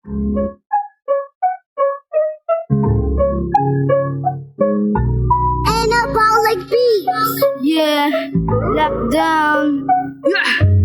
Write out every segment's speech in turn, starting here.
Anabolic beats. Yeah, lockdown.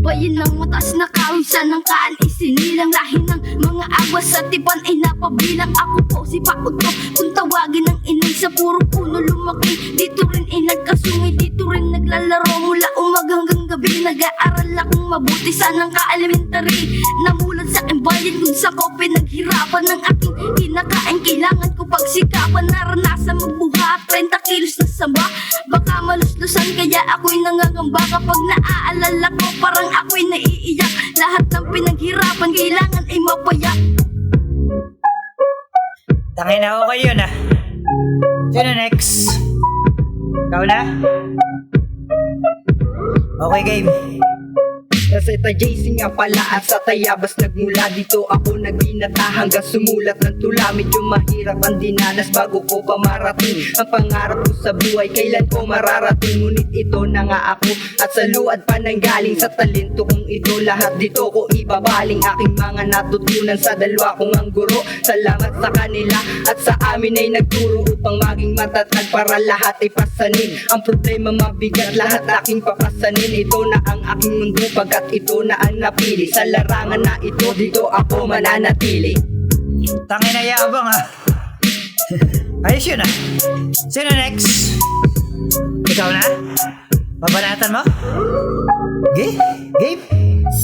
Bayan ng mataas na kawisan ng kaalis, sinilang lahi ng mga agwas sa tipan ay napabilang. Ako po si Pauto, kung tawagin ng inay sa puro puno lumaki. Dito rin ay nagkasungay, dito rin naglalaro mula umaga hanggang gabi. Nag-aaral akong mabuti, sanang ka-elementary. Namulat sa aking bayan kung sa ko pinaghirapan ng aking kinakain. Kailangan ko pagsikapan, naranasan magbuhat 30 kilos na samba. Baka maluslusan kaya ako'y nangangamba. Kapag naaalala ko parang ako'y naiiyak. Lahat ng pinaghirapan kailangan ay mapayak. Tangin na okay yun ah. Sino next? Ikaw na? Okay, game. Nasa JC nga pala at sa Tayabas nagmula. Dito ako nagbinata hanggang sumulat ng tula. Medyo mahirap ang dinanas bago ko pa marating ang pangarap ko sa buhay, kailan ko mararating. Ngunit ito na nga ako at sa luad pa nang galing. Sa talento kong ito lahat dito ko ibabaling. Aking mga natutunan sa dalawa kong ang guro. Salamat sa kanila at sa amin ay nagturo upang maging matatag para lahat ay pasanin. Ang problema mabigat, lahat aking papasanin. Ito na ang aking mundo pagkat ito na ang napili. Sa larangan na ito, dito ako mananatili. Tangin na yabang ah. Ayos yun ah. Sino next? Ikaw na? Babanatan mo? Game?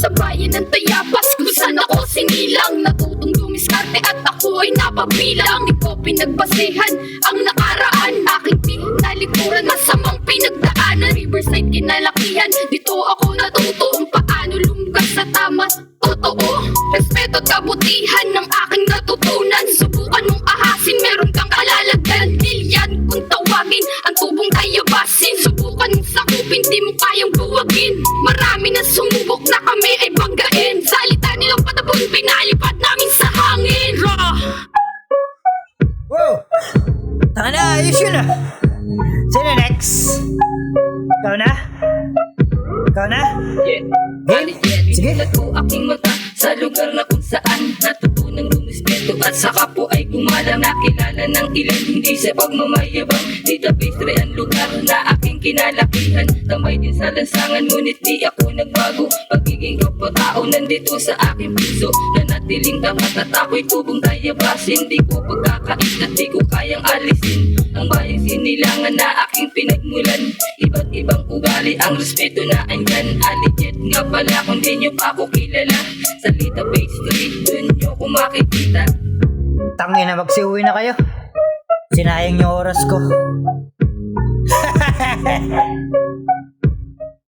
Sa bayan ng Tayabas kung saan ako sinilang, natutong dumiskarte at ako ay napabilang. Di ko pinagbasehan ang nakaraan, aking pinalikuran, masamang pinagdaanan. Riverside kinalakihan, dito ako natuto kung paano lumgas sa tama. Totoo, respeto at kabutihan ng aking natutunan. Subukan mong ahasin, meron kang kalalagyan. Bilyan kung tawagin ang tubong Tayabasin. Subukan mong sakupin, di mo kayang buwagin. Marami na sumubok na kami ay banggain. Salita nilang patabon, pinalipad namin sa hangin. Wow! Tangin na, ayos yun ah. Sino next? Ikaw na? Ikaw na? Yeah. Game? Sige. Ko aking mata sa lugar na kung saan natutunang rumispeto at saka po ay gumalang. Nakilala ng ilan hindi sa pagmamayabang. Database rin ang lugar na aking kinalakihan. Tambay din sa lansangan ngunit di ako nagbago. Pagiging kapwa-tao nandito sa aking puso. Nanatiling tapat at ako'y tubong Tayabasin. Di ko pagkakait at di ko kayang alisin ang bayang sinilangan na aking pinagmulan. Iba't ibang ugali ang respeto na andyan. Aligit nga pala kung di nyo pa ako kilala. Sa Database Street, dun nyo ko makikita. Tangin na, magsiuwi na kayo. Sinayang yung oras ko.